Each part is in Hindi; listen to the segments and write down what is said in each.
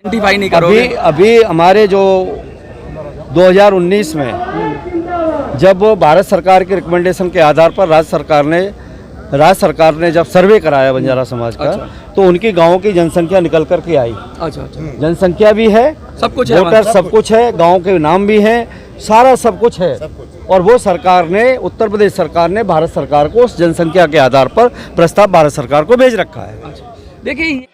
आइडेंटिफाई नहीं करोगे? अभी हमारे जो 2019 में जब भारत सरकार के रिकमेंडेशन के आधार पर राज्य सरकार ने जब सर्वे कराया बंजारा समाज का, तो उनकी गाँव की जनसंख्या निकल कर के आई। अच्छा। जनसंख्या भी है, सब कुछ है, वोटर सब कुछ है, गांव के नाम भी हैं, सारा सब कुछ है। और वो सरकार ने, उत्तर प्रदेश सरकार ने भारत सरकार को उस जनसंख्या के आधार पर प्रस्ताव भारत सरकार को भेज रखा है। देखिए,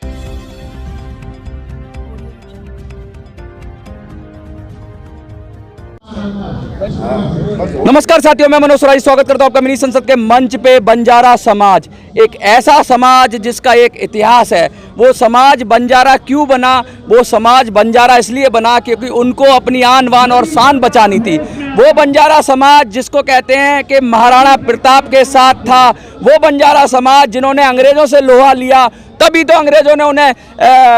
नमस्कार साथियों, मैं मनोज राय स्वागत करता हूं आपका मिनी संसद के मंच पे। बंजारा समाज एक ऐसा समाज जिसका एक इतिहास है। वो समाज बंजारा क्यों बना? वो समाज बंजारा इसलिए बना क्योंकि उनको अपनी आन बान और शान बचानी थी। वो बंजारा समाज जिसको कहते हैं कि महाराणा प्रताप के साथ था, वो बंजारा समाज जिन्होंने अंग्रेजों से लोहा लिया, तभी तो अंग्रेजों ने उन्हें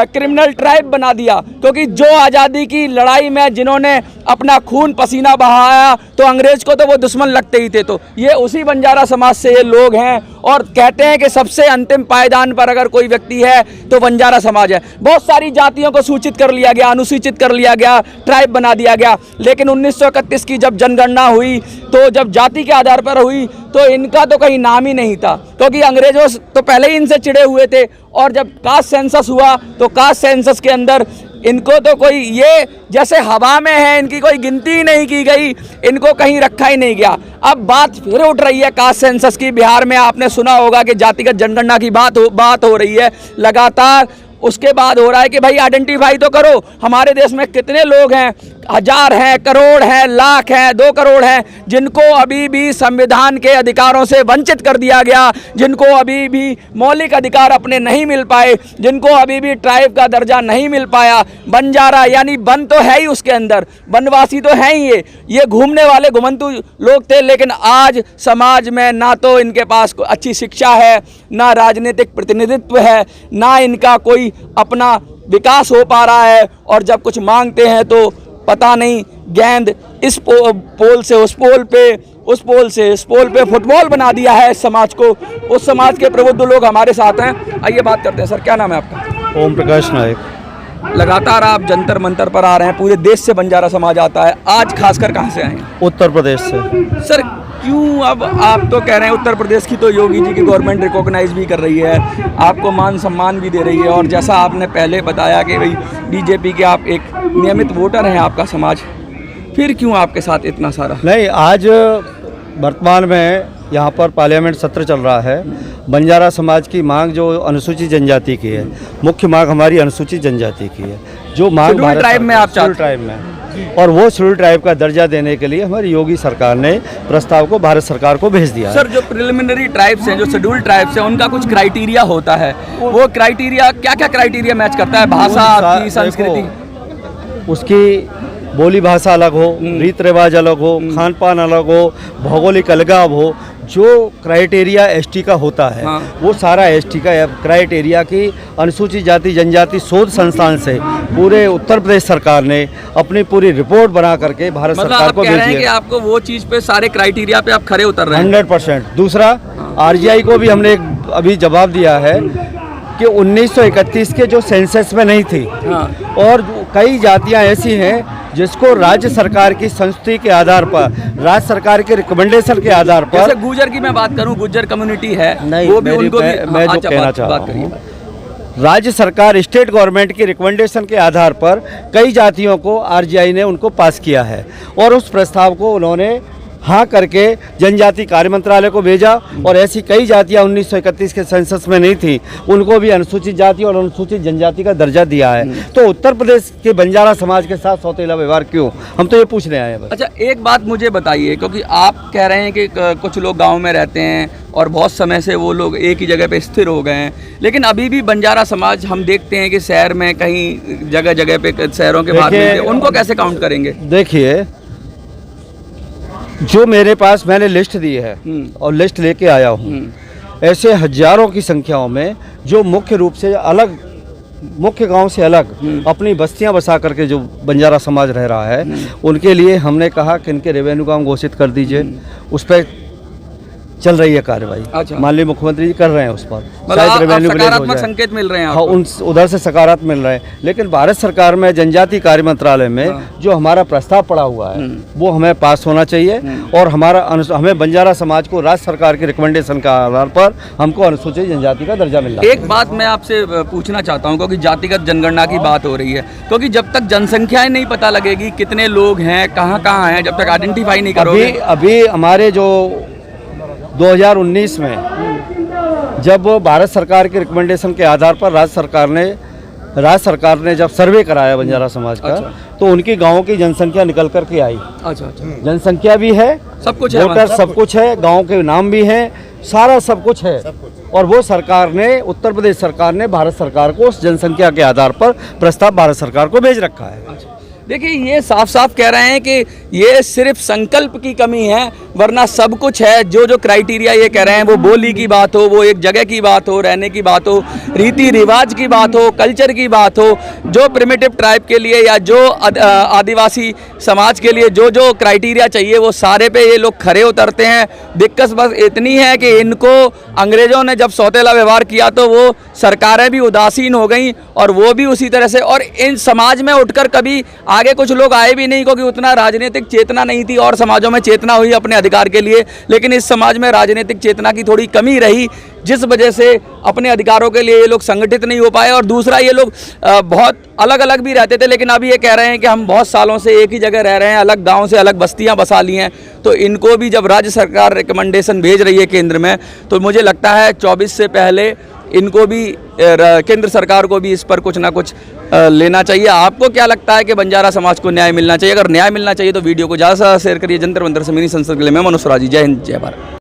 क्रिमिनल ट्राइब बना दिया। क्योंकि जो आज़ादी की लड़ाई में जिन्होंने अपना खून पसीना बहाया, तो अंग्रेज को तो वो दुश्मन लगते ही थे। तो ये उसी बंजारा समाज से ये लोग हैं और कहते हैं कि सबसे अंतिम पायदान पर अगर कोई व्यक्ति है तो बंजारा समाज है। बहुत सारी जातियों को सूचित कर लिया गया, अनुसूचित कर लिया गया, ट्राइब बना दिया गया। लेकिन 1931 की जब जनगणना हुई, तो जब जाति के आधार पर हुई, तो इनका तो कहीं नाम ही नहीं था। क्योंकि अंग्रेजों तो पहले ही इनसे चिढ़े हुए थे। और जब कास्ट सेंसस हुआ, तो कास्ट सेंसस के अंदर इनको तो कोई, ये जैसे हवा में है, इनकी कोई गिनती ही नहीं की गई, इनको कहीं रखा ही नहीं गया। अब बात फिर उठ रही है कास्ट सेंसस की। बिहार में आपने सुना होगा कि जातिगत जनगणना की बात हो रही है लगातार। उसके बाद हो रहा है कि भाई आइडेंटिफाई तो करो, हमारे देश में कितने लोग हैं, हजार हैं, करोड़ हैं, लाख हैं, 2 करोड़ हैं, जिनको अभी भी संविधान के अधिकारों से वंचित कर दिया गया, जिनको अभी भी मौलिक अधिकार अपने नहीं मिल पाए, जिनको अभी भी ट्राइब का दर्जा नहीं मिल पाया। बंजारा यानी वन तो है ही उसके अंदर, वनवासी तो है ही ये घूमने वाले घुमंतु लोग थे। लेकिन आज समाज में ना तो इनके पास अच्छी शिक्षा है, ना राजनीतिक प्रतिनिधित्व है, ना इनका कोई अपना विकास हो पा रहा है। और जब कुछ मांगते हैं तो पता नहीं गेंद इस पोल से उस पोल पे, उस पोल से इस पोल पे फुटबॉल बना दिया है इस समाज को। उस समाज के प्रबुद्ध लोग हमारे साथ हैं, आइए बात करते हैं। सर, क्या नाम है आपका? ओम प्रकाश नायक। लगातार आप जंतर मंतर पर आ रहे हैं, पूरे देश से बंजारा समाज आता है, आज खासकर कहाँ से आए हैं? उत्तर प्रदेश से। सर क्यों? अब आप तो कह रहे हैं उत्तर प्रदेश की तो योगी जी की गवर्नमेंट रिकॉग्नाइज भी कर रही है, आपको मान सम्मान भी दे रही है, और जैसा आपने पहले बताया कि भाई बीजेपी के आप एक नियमित वोटर हैं आपका समाज, फिर क्यों आपके साथ इतना सारा? नहीं, आज वर्तमान में यहाँ पर पार्लियामेंट सत्र चल रहा है। बंजारा समाज की मांग जो अनुसूचित जनजाति की है, मुख्य मांग हमारी अनुसूचित जनजाति की है, जो मांग शेड्यूल ट्राइब में आप शेड्यूल ट्राइब में, और वो शेड्यूल ट्राइब का दर्जा देने के लिए हमारी योगी सरकार ने प्रस्ताव को भारत सरकार को भेज दिया। सर, जो प्रिलिमिनरी ट्राइब्स हैं, जो शेड्यूल ट्राइब्स हैं, उनका कुछ क्राइटेरिया होता है, वो क्राइटेरिया क्या क्या क्राइटेरिया मैच करता है? भाषा आपकी, संस्कृति, उसकी बोली भाषा अलग हो, रीत रिवाज अलग हो, खान पान अलग हो, भौगोलिक अलगाव हो। जो क्राइटेरिया एसटी का होता है, वो सारा एसटी का क्राइटेरिया की अनुसूचित जाति जनजाति शोध संस्थान से पूरे उत्तर प्रदेश सरकार ने अपनी पूरी रिपोर्ट बना करके भारत सरकार को भेजी है। कि आपको वो चीज़ पे, सारे क्राइटेरिया पे आप खरे उतर रहे हैं 100%। दूसरा, आरजीआई को भी हमने अभी जवाब दिया है कि 1931 के जो सेंसस में नहीं थी, और कई जातियां ऐसी हैं जिसको राज्य सरकार की संस्तुति के आधार पर, राज्य सरकार के रिकमेंडेशन के आधार पर, जैसे गुर्जर की मैं बात करूं, गुर्जर कम्युनिटी है, नहीं, वो भी उनको मैं जो कहना चाह रहा हूं, राज्य सरकार स्टेट गवर्नमेंट की रिकमेंडेशन के आधार पर कई जातियों को आरजीआई ने उनको पास किया है, और उस प्रस्ताव को उन्होंने हाँ करके जनजाति कार्य मंत्रालय को भेजा। और ऐसी कई जातियां 1931 के सेंसस में नहीं थी, उनको भी अनुसूचित जाति और अनुसूचित जनजाति का दर्जा दिया है। तो उत्तर प्रदेश के बंजारा समाज के साथ सौतेला व्यवहार क्यों? हम तो ये पूछने आए हैं बस। अच्छा, एक बात मुझे बताइए, क्योंकि आप कह रहे हैं कि कुछ लोग गाँव में रहते हैं और बहुत समय से वो लोग एक ही जगह पे स्थिर हो गए हैं, लेकिन अभी भी बंजारा समाज हम देखते हैं कि शहर में कहीं जगह जगह पे, शहरों के बाद में, उनको कैसे काउंट करेंगे? देखिए, जो मेरे पास मैंने लिस्ट दी है और लिस्ट लेके आया हूँ, ऐसे हजारों की संख्याओं में जो मुख्य रूप से अलग, मुख्य गांव से अलग अपनी बस्तियां बसा करके जो बंजारा समाज रह रहा है, उनके लिए हमने कहा कि इनके रेवेन्यू को हम घोषित कर दीजिए, उस पर चल रही है कार्रवाई। अच्छा। माननीय मुख्यमंत्री जी कर रहे हैं उस पर, मतलब शायद आप रेवेन्यू विलेज हो सकारात्मक जाए। संकेत मिल रहे हैं हाँ, आपको? उन उधर से सकारात्मक मिल रहे हैं, लेकिन भारत सरकार में जनजातीय कार्य मंत्रालय में जो हमारा प्रस्ताव पड़ा हुआ है वो हमें पास होना चाहिए और हमें बंजारा समाज को राज्य सरकार के रिकमेंडेशन के आधार पर हमको अनुसूचित जनजाति का दर्जा मिल रहा है। एक बात मैं आपसे पूछना चाहता हूं, क्योंकि जातिगत जनगणना की बात हो रही है, क्योंकि जब तक जनसंख्याएं नहीं पता लगेगी कितने लोग हैं, कहाँ कहाँ हैं, जब तक आइडेंटिफाई नहीं करोगे। अभी हमारे जो 2019 में जब भारत सरकार के रिकमेंडेशन के आधार पर राज्य सरकार ने जब सर्वे कराया बंजारा समाज का, तो उनकी गांवों की जनसंख्या निकल कर के आई। अच्छा। जनसंख्या भी है, सब कुछ है, वोटर सब कुछ है, गांव के नाम भी हैं, सारा सब कुछ है। और वो सरकार ने, उत्तर प्रदेश सरकार ने भारत सरकार को उस जनसंख्या के आधार पर प्रस्ताव भारत सरकार को भेज रखा है। देखिए, ये साफ साफ कह रहे हैं कि ये सिर्फ संकल्प की कमी है, वरना सब कुछ है। जो जो क्राइटेरिया ये कह रहे हैं, वो बोली की बात हो, वो एक जगह की बात हो, रहने की बात हो, रीति रिवाज की बात हो, कल्चर की बात हो, जो प्रिमिटिव ट्राइब के लिए या जो आदिवासी समाज के लिए जो जो क्राइटेरिया चाहिए वो सारे पे ये लोग खरे उतरते हैं। दिक्कत बस इतनी है कि इनको अंग्रेज़ों ने जब सौतेला व्यवहार किया तो वो सरकारें भी उदासीन हो गई और वो भी उसी तरह से, और इन समाज में उठकर कभी आगे कुछ लोग आए भी नहीं, क्योंकि उतना राजनीतिक चेतना नहीं थी। और समाजों में चेतना हुई अपने अधिकार के लिए, लेकिन इस समाज में राजनीतिक चेतना की थोड़ी कमी रही, जिस वजह से अपने अधिकारों के लिए ये लोग संगठित नहीं हो पाए। और दूसरा, ये लोग बहुत अलग अलग भी रहते थे, लेकिन अभी ये कह रहे हैं कि हम बहुत सालों से एक ही जगह रह रहे हैं, अलग गांव से अलग बस्तियां बसा ली हैं। तो इनको भी जब राज्य सरकार रिकमेंडेशन भेज रही है केंद्र में, तो मुझे लगता है 24 से पहले इनको भी, केंद्र सरकार को भी इस पर कुछ ना कुछ लेना चाहिए। आपको क्या लगता है कि बंजारा समाज को न्याय मिलना चाहिए? अगर न्याय मिलना चाहिए तो वीडियो को ज़्यादा से ज़्यादा शेयर करिए। जंतर मंतर से मिनी संसद के लिए मैं मनोज राजी। जय हिंद, जय भारत।